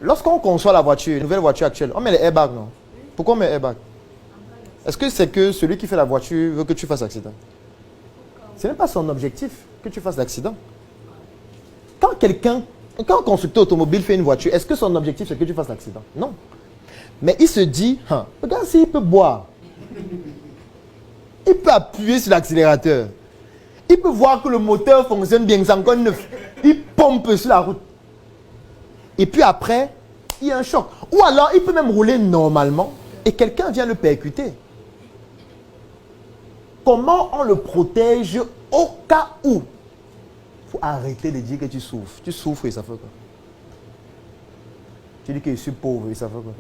Lorsqu'on conçoit la voiture, une nouvelle voiture actuelle, on met les airbags, non? Pourquoi on met les airbags? Est-ce que c'est que celui qui fait la voiture veut que tu fasses accident? Ce n'est pas son objectif que tu fasses l'accident. Quand un constructeur automobile fait une voiture, est-ce que son objectif c'est que tu fasses l'accident? Non. Mais il se dit, regarde s'il peut boire. Il peut appuyer sur l'accélérateur. Il peut voir que le moteur fonctionne bien, c'est encore neuf. Il pompe sur la route. Et puis après, il y a un choc. Ou alors, il peut même rouler normalement et quelqu'un vient le percuter. Comment on le protège au cas où? Il faut arrêter de dire que tu souffres. Tu souffres et ça fait quoi? Tu dis que je suis pauvre et ça fait quoi?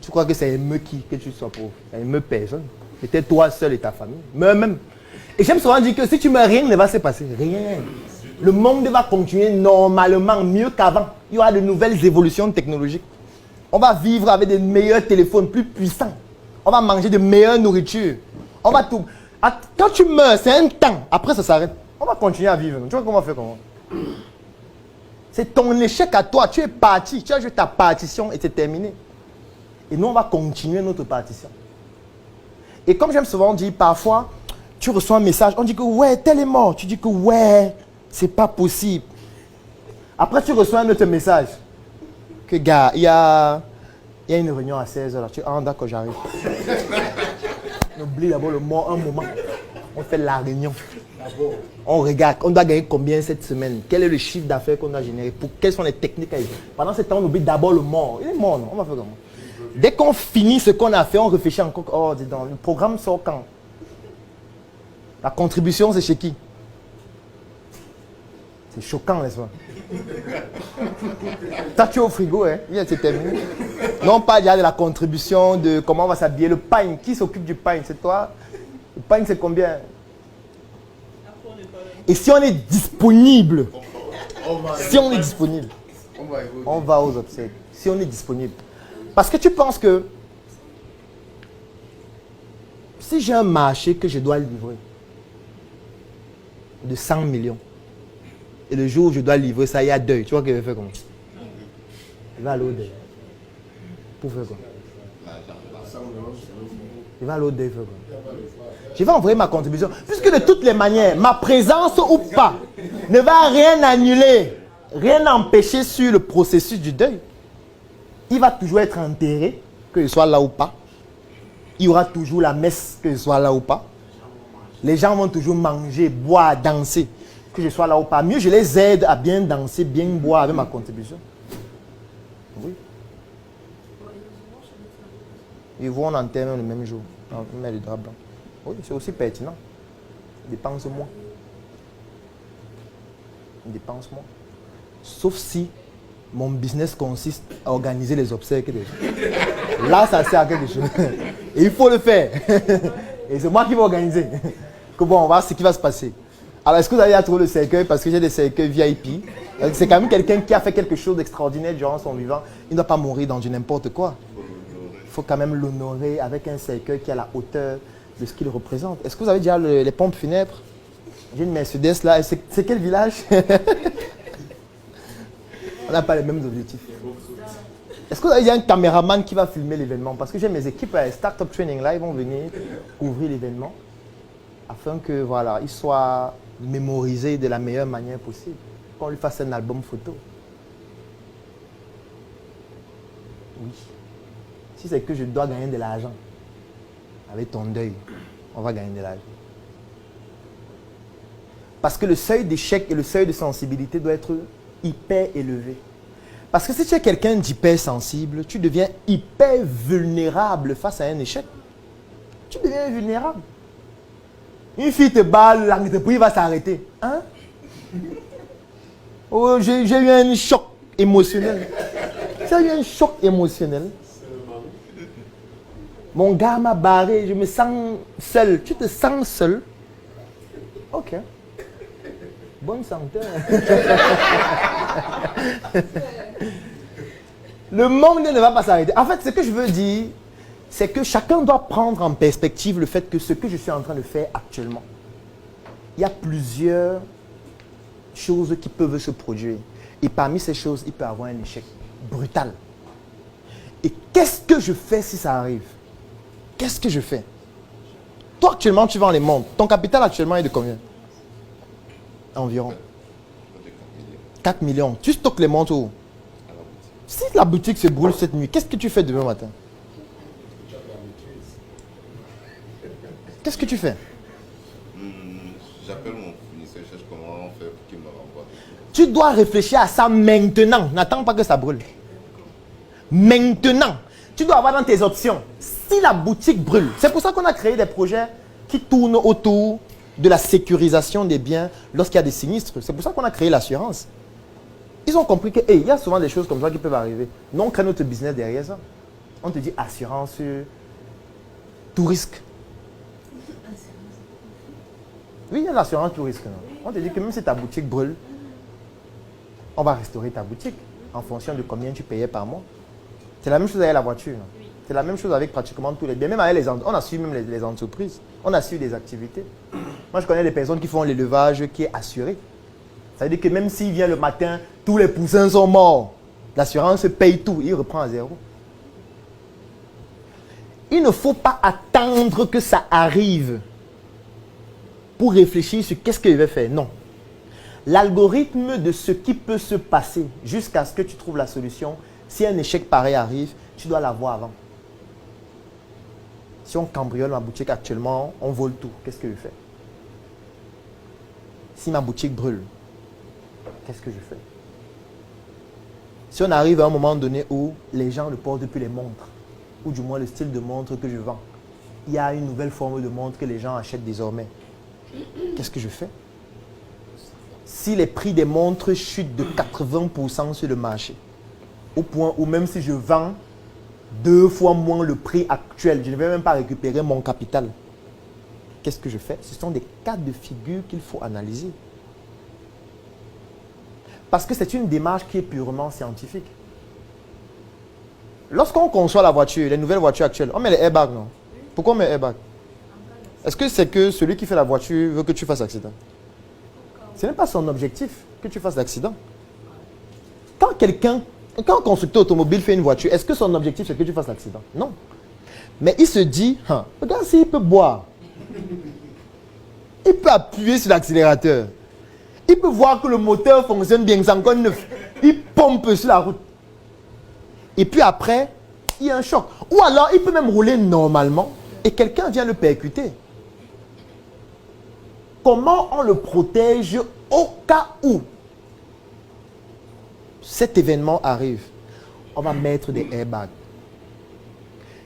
Tu crois que ça émeut qui que tu sois pauvre? Ça émeut personne. Peut-être toi seul et ta famille. Même. Et j'aime souvent dire que si tu meurs, rien ne va se passer. Rien. Le monde va continuer normalement, mieux qu'avant. Il y aura de nouvelles évolutions technologiques. On va vivre avec des meilleurs téléphones, plus puissants. On va manger de meilleures nourritures. On va tout. Quand tu meurs, c'est un temps. Après, ça s'arrête. On va continuer à vivre. Tu vois comment on fait comment? C'est ton échec à toi. Tu es parti. Tu as joué ta partition et c'est terminé. Et nous, on va continuer notre partition. Et comme j'aime souvent dire, parfois, tu reçois un message, on dit que ouais, tel est mort. Tu dis que ouais, c'est pas possible. Après, tu reçois un autre message. Que gars, il y a une réunion à 16h. Tu dis, ah d'accord, j'arrive. On oublie d'abord le mort un moment. On fait la réunion. On regarde, on doit gagner combien cette semaine? Quel est le chiffre d'affaires qu'on a généré? Quelles sont les techniques à utiliser? Pendant ce temps, on oublie d'abord le mort. Il est mort, non? On va faire comment? Dès qu'on finit ce qu'on a fait, on réfléchit encore. Oh, dis donc, le programme sort quand? La contribution, c'est chez qui? C'est choquant, n'est-ce pas? Toi, tu es au frigo, hein? C'est terminé. Non, pas déjà de la contribution, de comment on va s'habiller. Le pain, qui s'occupe du pain? C'est toi? Le pain, c'est combien? Et si on est disponible, on va aux obsèques. Si on est disponible. Parce que tu penses que si j'ai un marché que je dois livrer de 100 millions, et le jour où je dois livrer ça, il y a deuil, tu vois qu'il va faire comment? Il va aller au deuil. Pour faire quoi? Il va aller au deuil, faire quoi? Je vais envoyer ma contribution. Puisque de toutes les manières, ma présence ou pas ne va rien annuler, rien empêcher sur le processus du deuil. Il va toujours être enterré, que je sois là ou pas. Il y aura toujours la messe, que je sois là ou pas. Les gens vont toujours manger, boire, danser, que je sois là ou pas. Mieux, je les aide à bien danser, bien boire avec ma contribution. Oui. Ils vont en enterrer le même jour. On met le drap blanc. Oui, c'est aussi pertinent. Dépense-moi. Dépense-moi. Sauf si mon business consiste à organiser les obsèques. Là, ça sert à quelque chose. Et il faut le faire. Et c'est moi qui vais organiser. Que bon, on va voir ce qui va se passer. Alors, est-ce que vous allez trouver le cercueil? Parce que j'ai des cercueils VIP. C'est quand même quelqu'un qui a fait quelque chose d'extraordinaire durant son vivant. Il ne doit pas mourir dans du n'importe quoi. Il faut quand même l'honorer avec un cercueil qui a la hauteur de ce qu'il représente. Est-ce que vous avez déjà les pompes funèbres? J'ai une Mercedes là. C'est quel village? On n'a pas les mêmes objectifs. Est-ce que vous avez déjà un caméraman qui va filmer l'événement? Parce que j'ai mes équipes à Startup Training là, ils vont venir couvrir l'événement afin que voilà, il soit mémorisé de la meilleure manière possible. Qu'on lui fasse un album photo. Oui. Si c'est que je dois gagner de l'argent, avec ton deuil, on va gagner de l'argent. Parce que le seuil d'échec et le seuil de sensibilité doit être hyper élevé. Parce que si tu es quelqu'un d'hyper sensible, tu deviens hyper vulnérable face à un échec. Tu deviens vulnérable. Une fille te balle, l'entreprise va s'arrêter. Hein? Oh, j'ai eu un choc émotionnel. Tu as eu un choc émotionnel. Mon gars m'a barré, je me sens seul. Tu te sens seul? Ok. Bonne santé. Le monde ne va pas s'arrêter. En fait, ce que je veux dire, c'est que chacun doit prendre en perspective le fait que ce que je suis en train de faire actuellement, il y a plusieurs choses qui peuvent se produire. Et parmi ces choses, il peut y avoir un échec. brutal. Et qu'est-ce que je fais si ça arrive? Qu'est-ce que je fais? Toi, actuellement, tu vends les montres. Ton capital actuellement est de combien? Environ 4 millions. Tu stockes les montres où? Si la boutique se brûle cette nuit, qu'est-ce que tu fais demain matin? Qu'est-ce que tu fais? J'appelle mon fournisseur, je cherche comment on fait pour qu'il me renvoie. Tu dois réfléchir à ça maintenant. N'attends pas que ça brûle. Maintenant. Tu dois avoir dans tes options. Si la boutique brûle, c'est pour ça qu'on a créé des projets qui tournent autour de la sécurisation des biens lorsqu'il y a des sinistres. C'est pour ça qu'on a créé l'assurance. Ils ont compris que, il y a souvent des choses comme ça qui peuvent arriver. Nous, on crée notre business derrière ça. On te dit assurance, tout risque. Oui, il y a l'assurance tout risque. Non? On te dit que même si ta boutique brûle, on va restaurer ta boutique en fonction de combien tu payais par mois. C'est la même chose avec la voiture. Oui. C'est la même chose avec pratiquement tous les biens. Même avec les entreprises. On a suivi même les entreprises. On a suivi des activités. Moi, je connais des personnes qui font l'élevage qui est assuré. Ça veut dire que même s'il vient le matin, tous les poussins sont morts. L'assurance paye tout. Il reprend à zéro. Il ne faut pas attendre que ça arrive pour réfléchir sur qu'est-ce que je vais faire. Non. L'algorithme de ce qui peut se passer jusqu'à ce que tu trouves la solution, si un échec pareil arrive, tu dois l'avoir avant. Si on cambriole ma boutique actuellement, on vole tout. Qu'est-ce que je fais? Si ma boutique brûle, qu'est-ce que je fais? Si on arrive à un moment donné où les gens ne portent plus les montres, ou du moins le style de montre que je vends, il y a une nouvelle forme de montre que les gens achètent désormais. Qu'est-ce que je fais? Si les prix des montres chutent de 80% sur le marché, au point où même si je vends 2 fois moins le prix actuel, je ne vais même pas récupérer mon capital. Qu'est-ce que je fais? Ce sont des cas de figure qu'il faut analyser. Parce que c'est une démarche qui est purement scientifique. Lorsqu'on conçoit la voiture, les nouvelles voitures actuelles, on met les airbags, non? Pourquoi on met les airbags? Est-ce que c'est que celui qui fait la voiture veut que tu fasses accident? Ce n'est pas son objectif que tu fasses l'accident. Quand un constructeur automobile fait une voiture, est-ce que son objectif c'est que tu fasses l'accident? Non. Mais il se dit, regarde s'il peut boire. Il peut appuyer sur l'accélérateur. Il peut voir que le moteur fonctionne bien, c'est encore neuf. Il pompe sur la route. Et puis après, il y a un choc. Ou alors, il peut même rouler normalement et quelqu'un vient le percuter. Comment on le protège au cas où cet événement arrive? On va mettre des airbags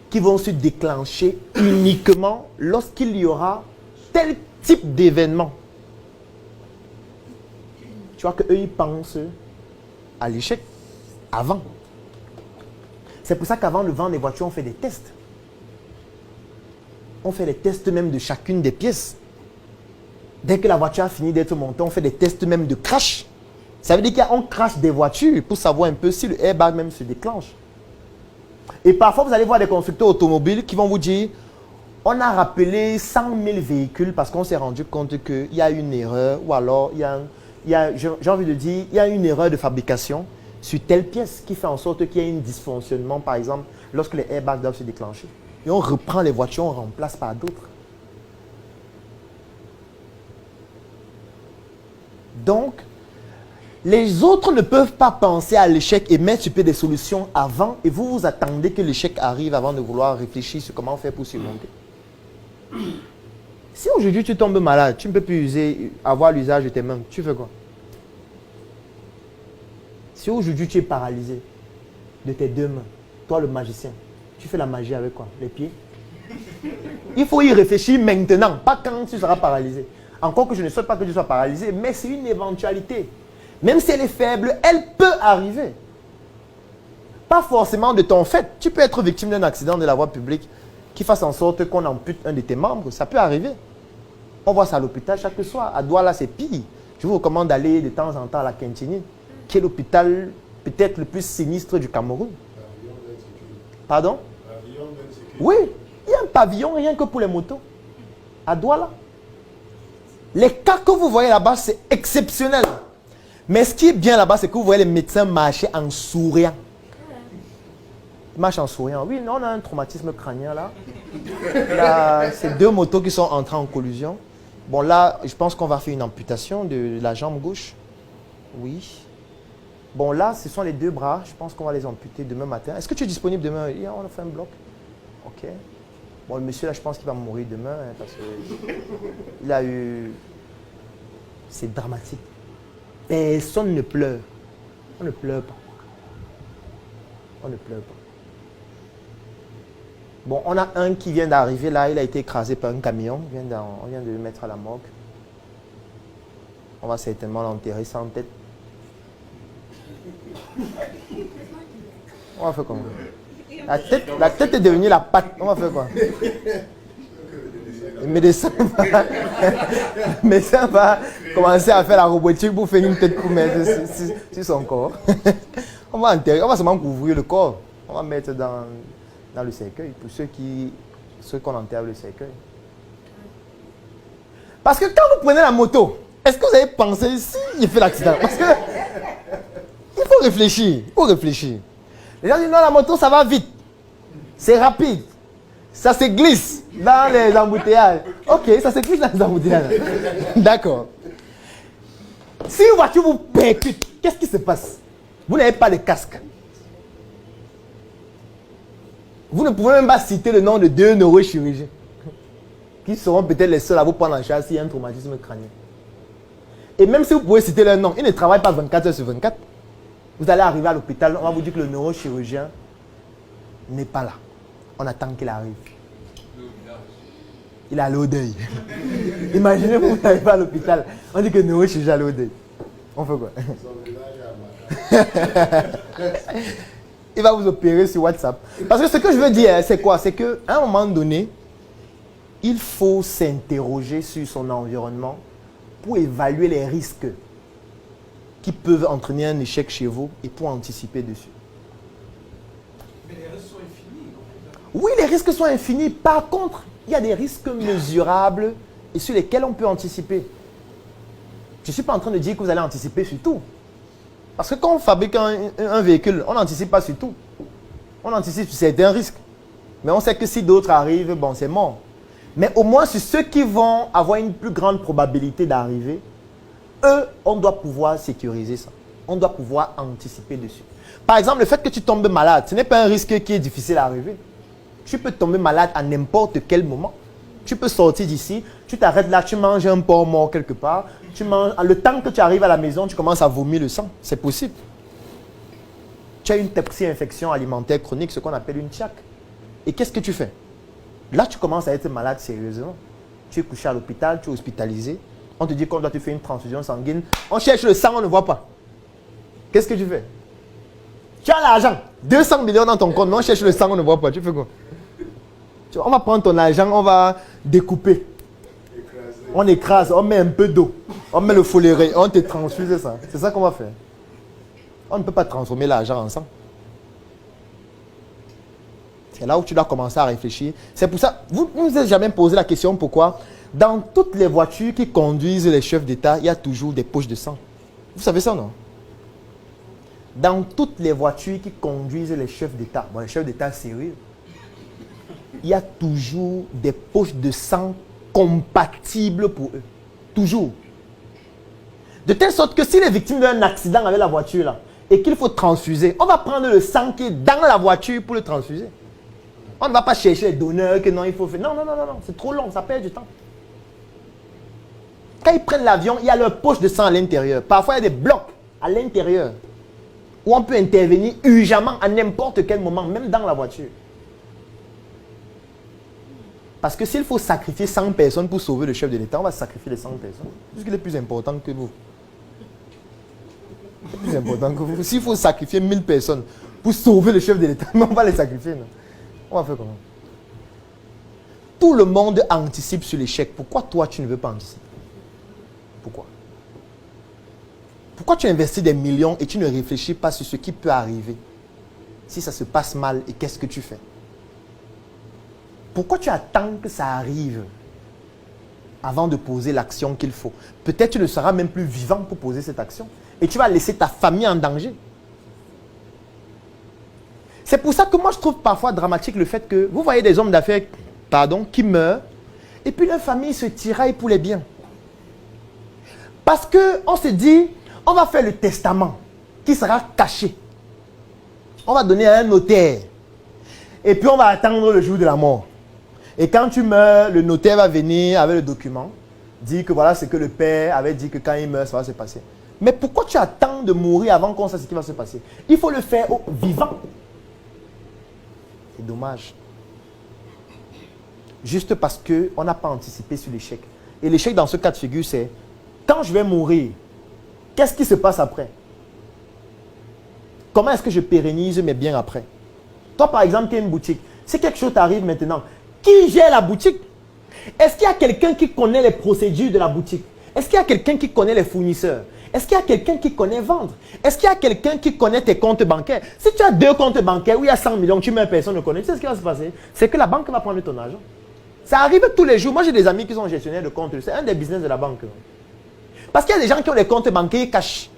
qui vont se déclencher uniquement lorsqu'il y aura tel type d'événement. Tu vois qu'eux, ils pensent à l'échec avant. C'est pour ça qu'avant de vendre les voitures, on fait des tests. On fait des tests même de chacune des pièces. Dès que la voiture a fini d'être montée, on fait des tests même de crash. Ça veut dire qu'on crash des voitures pour savoir un peu si le airbag même se déclenche. Et parfois, vous allez voir des constructeurs automobiles qui vont vous dire on a rappelé 100 000 véhicules parce qu'on s'est rendu compte qu'il y a une erreur ou alors j'ai envie de dire, il y a une erreur de fabrication sur telle pièce qui fait en sorte qu'il y ait un dysfonctionnement, par exemple, lorsque les airbags doivent se déclencher. Et on reprend les voitures, on remplace par d'autres. Donc, les autres ne peuvent pas penser à l'échec et mettre sur pied des solutions avant et vous vous attendez que l'échec arrive avant de vouloir réfléchir sur comment faire pour surmonter. Si aujourd'hui tu tombes malade, tu ne peux plus avoir l'usage de tes mains, tu fais quoi? Si aujourd'hui tu es paralysé de tes 2 mains, toi le magicien, tu fais la magie avec quoi? Les pieds? Il faut y réfléchir maintenant, pas quand tu seras paralysé. Encore que je ne souhaite pas que tu sois paralysé, mais c'est une éventualité. Même si elle est faible, elle peut arriver. Pas forcément de ton fait. Tu peux être victime d'un accident de la voie publique qui fasse en sorte qu'on ampute un de tes membres. Ça peut arriver. On voit ça à l'hôpital chaque soir. À Douala, c'est pire. Je vous recommande d'aller de temps en temps à la Quintini, qui est l'hôpital peut-être le plus sinistre du Cameroun. Pardon? Oui, il y a un pavillon rien que pour les motos. À Douala. Les cas que vous voyez là-bas, c'est exceptionnel. Mais ce qui est bien là-bas, c'est que vous voyez les médecins marcher en souriant. Il marche en souriant. Oui, non, on a un traumatisme crânien là. Là, c'est 2 motos qui sont entrées en collision. Bon, là, je pense qu'on va faire une amputation de la jambe gauche. Oui. Bon, là, ce sont les 2 bras. Je pense qu'on va les amputer demain matin. Est-ce que tu es disponible demain? On a fait un bloc. Ok. Bon, le monsieur là, je pense qu'il va mourir demain hein, parce qu'il a eu... C'est dramatique. Personne ne pleure. On ne pleure pas. On ne pleure pas. Bon, on a un qui vient d'arriver là, il a été écrasé par un camion. On vient de le mettre à la morgue. On va certainement l'enterrer sans tête. On va faire comment? La tête est devenue la patte. On va faire quoi? Le médecin va commencer à faire la robotique pour faire une tête pour mettre sur son corps. On va enterrer, on va seulement couvrir le corps. On va mettre dans le cercueil pour ceux qu'on enterre le cercueil. Parce que quand vous prenez la moto, est-ce que vous avez pensé si il fait l'accident? Parce que il faut réfléchir, il faut réfléchir. Les gens disent non, la moto ça va vite, c'est rapide, ça se glisse dans les embouteillages. Ok, ça se glisse dans les embouteillages. D'accord. Si une voiture vous percute, qu'est-ce qui se passe? Vous n'avez pas de casque. Vous ne pouvez même pas citer le nom de 2 neurochirurgiens qui seront peut-être les seuls à vous prendre en charge s'il y a un traumatisme crânien. Et même si vous pouvez citer leur nom, ils ne travaillent pas 24 heures sur 24. Vous allez arriver à l'hôpital, on va vous dire que le neurochirurgien n'est pas là. On attend qu'il arrive. Il est à l'eau d'œil. Imaginez vous n'arrivez pas à l'hôpital, on dit que le neurochirurgien est à l'eau d'œil. On fait quoi? Il va vous opérer sur WhatsApp. Parce que ce que je veux dire, c'est quoi? C'est qu'à un moment donné, il faut s'interroger sur son environnement pour évaluer les risques qui peuvent entraîner un échec chez vous et pour anticiper dessus. Mais les risques sont infinis. Oui, les risques sont infinis. Par contre, il y a des risques mesurables et sur lesquels on peut anticiper. Je ne suis pas en train de dire que vous allez anticiper sur tout. Parce que quand on fabrique un véhicule, on n'anticipe pas sur tout. On anticipe sur certains risques. Mais on sait que si d'autres arrivent, bon, c'est mort. Mais au moins sur ceux qui vont avoir une plus grande probabilité d'arriver, eux, on doit pouvoir sécuriser ça. On doit pouvoir anticiper dessus. Par exemple, le fait que tu tombes malade, ce n'est pas un risque qui est difficile à arriver. Tu peux tomber malade à n'importe quel moment. Tu peux sortir d'ici, tu t'arrêtes là, tu manges un porc mort quelque part. Tu manges, le temps que tu arrives à la maison, tu commences à vomir le sang. C'est possible. Tu as une toxi-infection alimentaire chronique, ce qu'on appelle une TIAC. Et qu'est-ce que tu fais? Là, tu commences à être malade sérieusement. Tu es couché à l'hôpital, tu es hospitalisé. On te dit qu'on doit te faire une transfusion sanguine. On cherche le sang, on ne voit pas. Qu'est-ce que tu fais? Tu as l'argent, 200 millions dans ton compte, mais on cherche le sang, on ne voit pas. Tu fais quoi? On va prendre ton argent, on va découper. On écrase, on met un peu d'eau. On met le foléré, on te transfuse ça. C'est ça qu'on va faire. On ne peut pas transformer l'argent en sang. C'est là où tu dois commencer à réfléchir. C'est pour ça, vous ne vous êtes jamais posé la question pourquoi dans toutes les voitures qui conduisent les chefs d'État, il y a toujours des poches de sang. Vous savez ça, non? Dans toutes les voitures qui conduisent les chefs d'État, bon, les chefs d'État sérieux, il y a toujours des poches de sang compatibles pour eux. Toujours. De telle sorte que s'il est victime d'un accident avec la voiture là, et qu'il faut transfuser, on va prendre le sang qui est dans la voiture pour le transfuser. On ne va pas chercher les donneurs que non, il faut faire. Non, non, non, non, non. C'est trop long, ça perd du temps. Quand ils prennent l'avion, il y a leur poche de sang à l'intérieur. Parfois, il y a des blocs à l'intérieur où on peut intervenir urgemment à n'importe quel moment, même dans la voiture. Parce que s'il faut sacrifier 100 personnes pour sauver le chef de l'État, on va sacrifier les 100 personnes. Puisqu'il est plus important que vous. Il est plus important que vous. S'il faut sacrifier 1000 personnes pour sauver le chef de l'État, on va les sacrifier. Non? On va faire comment? Tout le monde anticipe sur l'échec. Pourquoi toi, tu ne veux pas anticiper? Pourquoi? Pourquoi tu investis des millions et tu ne réfléchis pas sur ce qui peut arriver? Si ça se passe mal, et qu'est-ce que tu fais? Pourquoi tu attends que ça arrive avant de poser l'action qu'il faut? Peut-être tu ne seras même plus vivant pour poser cette action. Et tu vas laisser ta famille en danger. C'est pour ça que moi je trouve parfois dramatique le fait que vous voyez des hommes d'affaires, qui meurent, et puis leur famille se tiraille pour les biens. Parce qu'on se dit, on va faire le testament qui sera caché. On va donner à un notaire. Et puis on va attendre le jour de la mort. Et quand tu meurs, le notaire va venir avec le document, dire que voilà ce que le père avait dit que quand il meurt, ça va se passer. Mais pourquoi tu attends de mourir avant qu'on sache ce qui va se passer? Il faut le faire au vivant. C'est dommage. Juste parce qu'on n'a pas anticipé sur l'échec. Et l'échec dans ce cas de figure, c'est quand je vais mourir, qu'est-ce qui se passe après? Comment est-ce que je pérennise mes biens après? Toi, par exemple, qui as une boutique, si quelque chose t'arrive maintenant, qui gère la boutique? Est-ce qu'il y a quelqu'un qui connaît les procédures de la boutique? Est-ce qu'il y a quelqu'un qui connaît les fournisseurs? Est-ce qu'il y a quelqu'un qui connaît vendre? Est-ce qu'il y a quelqu'un qui connaît tes comptes bancaires? Si tu as 2 comptes bancaires où il y a 100 millions, tu mets personne ne connaît, tu sais ce qui va se passer? C'est que la banque va prendre ton argent. Ça arrive tous les jours. Moi, j'ai des amis qui sont gestionnaires de comptes. C'est un des business de la banque. Parce qu'il y a des gens qui ont des comptes bancaires, ils cachent.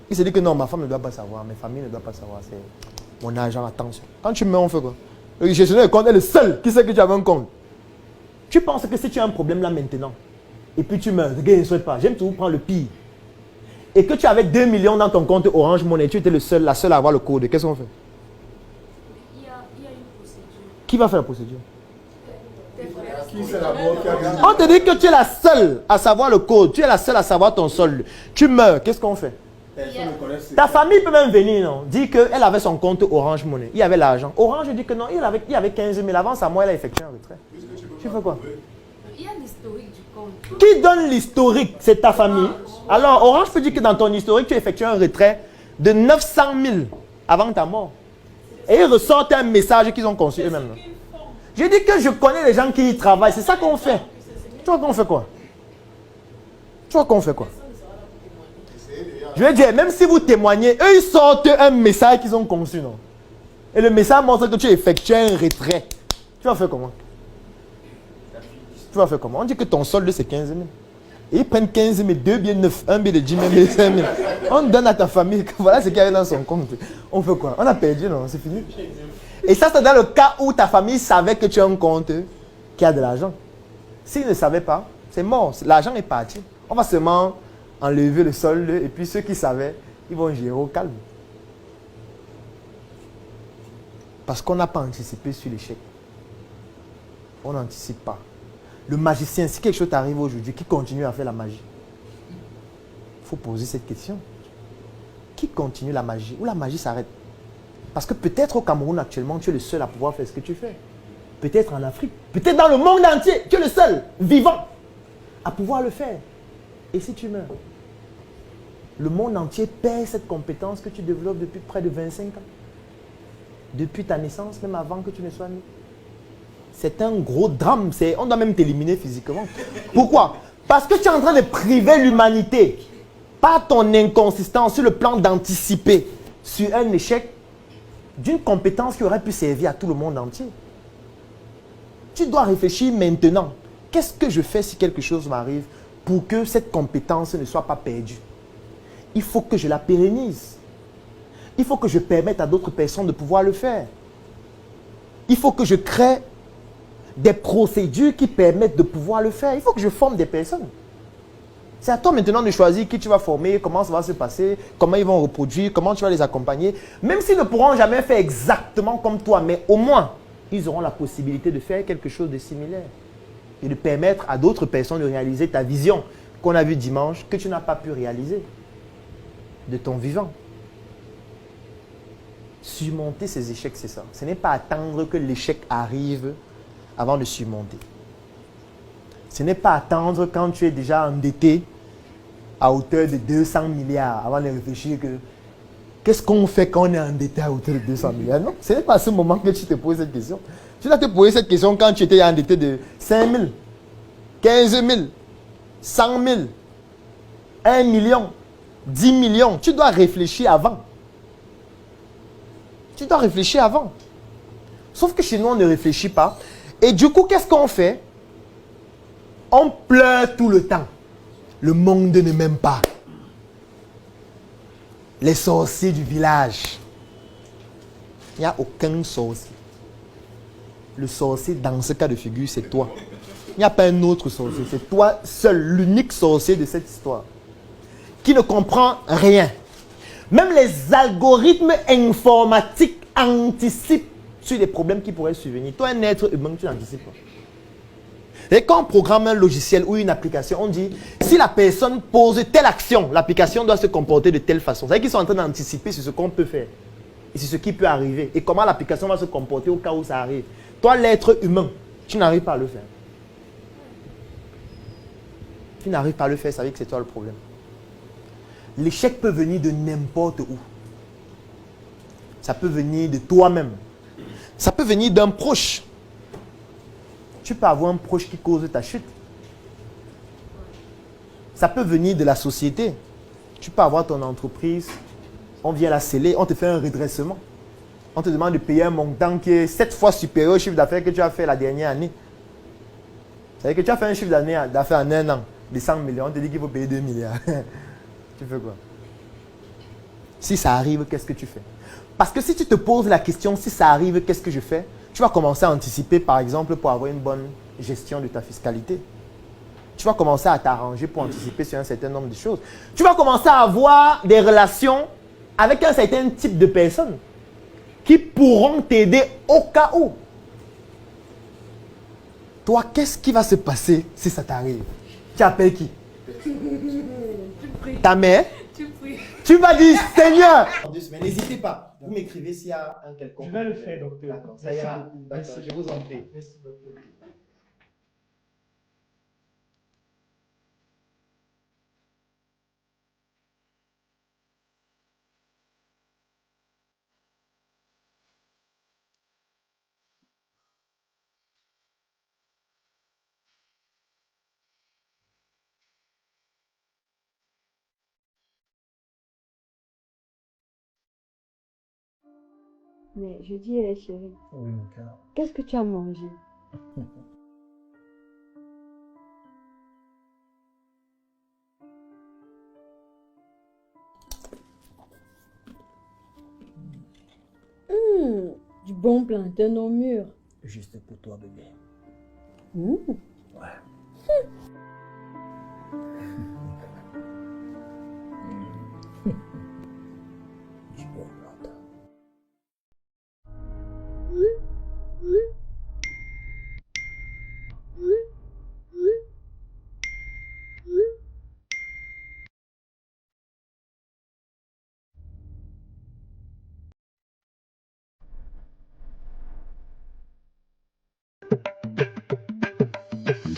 Ils se disent que non, ma femme ne doit pas savoir, ma famille ne doit pas savoir. C'est mon argent, attention. Quand tu meurs, on fait quoi? Le gestionnaire de compte est le seul qui sait que tu as un compte. Tu penses que si tu as un problème là maintenant, et puis tu meurs, le gars ne souhaite pas. J'aime toujours prendre le pire. Et que tu avais 2 millions dans ton compte Orange Money, tu étais la seule à avoir le code. Qu'est-ce qu'on fait? Il y a une procédure. Qui va faire la procédure? Qui c'est la mort qui a On te dit que tu es la seule à savoir le code. Tu es la seule à savoir ton solde. Tu meurs, qu'est-ce qu'on fait? Personne ne connaît ce Ta famille peut même venir, non? Dire qu'elle avait son compte Orange Money. Il y avait l'argent. Orange dit que non, il avait 15 000 avant sa mort, elle a effectué un retrait. Tu fais quoi? Il y a l'historique du compte. Qui donne l'historique? C'est ta famille. Alors, Orange peut dire que dans ton historique, tu as effectué un retrait de 900 000 avant ta mort. Et ils ressortent un message qu'ils ont conçu eux-mêmes. Je dis que je connais les gens qui y travaillent. C'est ça qu'on fait. Tu vois qu'on fait quoi? Tu vois qu'on fait quoi? Je veux dire, même si vous témoignez, eux, ils sortent un message qu'ils ont conçu, non? Et le message montre que tu as effectué un retrait. Tu vas faire comment? Tu vas faire comment? On dit que ton solde, c'est 15 000. Et ils prennent 15 000, 2 billets neufs, 1 billet de 10 000, 5 000. On donne à ta famille, voilà ce qu'il y avait dans son compte. On fait quoi? On a perdu, non? C'est fini. Et ça, c'est dans le cas où ta famille savait que tu as un compte qui a de l'argent. S'ils ne savaient pas, c'est mort. L'argent est parti. On va seulement enlever le solde et puis ceux qui savaient, ils vont gérer au calme. Parce qu'on n'a pas anticipé sur l'échec. On n'anticipe pas. Le magicien, si quelque chose t'arrive aujourd'hui, qui continue à faire la magie? Il faut poser cette question. Qui continue la magie? Ou la magie s'arrête? Parce que peut-être au Cameroun actuellement, tu es le seul à pouvoir faire ce que tu fais. Peut-être en Afrique, peut-être dans le monde entier, tu es le seul, vivant, à pouvoir le faire. Et si tu meurs? Le monde entier perd cette compétence que tu développes depuis près de 25 ans. Depuis ta naissance, même avant que tu ne sois né. C'est un gros drame. On doit même t'éliminer physiquement. Pourquoi? Parce que tu es en train de priver l'humanité par ton inconsistance sur le plan d'anticiper sur un échec d'une compétence qui aurait pu servir à tout le monde entier. Tu dois réfléchir maintenant. Qu'est-ce que je fais si quelque chose m'arrive pour que cette compétence ne soit pas perdue? Il faut que je la pérennise. Il faut que je permette à d'autres personnes de pouvoir le faire. Il faut que je crée des procédures qui permettent de pouvoir le faire. Il faut que je forme des personnes. C'est à toi maintenant de choisir qui tu vas former, comment ça va se passer, comment ils vont reproduire, comment tu vas les accompagner. Même s'ils ne pourront jamais faire exactement comme toi, mais au moins, ils auront la possibilité de faire quelque chose de similaire. Et de permettre à d'autres personnes de réaliser ta vision qu'on a vue dimanche, que tu n'as pas pu réaliser de ton vivant. Surmonter ces échecs, c'est ça. Ce n'est pas attendre que l'échec arrive avant de surmonter. Ce n'est pas attendre quand tu es déjà endetté à hauteur de 200 milliards avant de réfléchir que qu'est-ce qu'on fait quand on est endetté à hauteur de 200 milliards. Non, ce n'est pas à ce moment que tu te poses cette question. Tu dois te poser cette question quand tu étais endetté de 5 000, 15 000, 100 000, 1 million, 10 millions. Tu dois réfléchir avant. Tu dois réfléchir avant. Sauf que chez nous, on ne réfléchit pas. Et du coup, qu'est-ce qu'on fait? On pleure tout le temps. Le monde ne m'aime pas. Les sorciers du village. Il n'y a aucun sorcier. Le sorcier, dans ce cas de figure, c'est toi. Il n'y a pas un autre sorcier. C'est toi seul, l'unique sorcier de cette histoire. Qui ne comprend rien. Même les algorithmes informatiques anticipent sur les problèmes qui pourraient survenir. Toi, un être humain, tu n'anticipes pas. Et quand on programme un logiciel ou une application, on dit, si la personne pose telle action, l'application doit se comporter de telle façon. C'est-à-dire qu'ils sont en train d'anticiper sur ce qu'on peut faire. Et sur ce qui peut arriver. Et comment l'application va se comporter au cas où ça arrive. Toi, l'être humain, tu n'arrives pas à le faire. Tu n'arrives pas à le faire, ça veut dire que c'est toi le problème. L'échec peut venir de n'importe où. Ça peut venir de toi-même. Ça peut venir d'un proche. Tu peux avoir un proche qui cause ta chute. Ça peut venir de la société. Tu peux avoir ton entreprise, on vient la sceller, on te fait un redressement. On te demande de payer un montant qui est 7 fois supérieur au chiffre d'affaires que tu as fait la dernière année. C'est-à-dire que tu as fait un chiffre d'affaires en un an de 100 millions, on te dit qu'il faut payer 2 milliards. Tu fais quoi? Si ça arrive, qu'est-ce que tu fais? Parce que si tu te poses la question, si ça arrive, qu'est-ce que je fais? Tu vas commencer à anticiper, par exemple, pour avoir une bonne gestion de ta fiscalité. Tu vas commencer à t'arranger pour anticiper sur un certain nombre de choses. Tu vas commencer à avoir des relations avec un certain type de personnes qui pourront t'aider au cas où. Toi, qu'est-ce qui va se passer si ça t'arrive? Tu appelles qui? Ta mère? Tu vas dire, Seigneur! Mais n'hésitez pas. Vous m'écrivez s'il y a un quelconque. Je vais le faire, docteur. D'accord, ça ira. D'accord, je vous en prie. Merci beaucoup. Mais je dis, chérie, Oui, mon cœur. qu'est-ce que tu as mangé? Du bon plantain au mûr. Juste pour toi, bébé. Mmh. Ouais. Du bon plantain.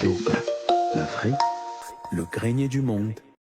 Doka, l'Afrique, le grenier du monde.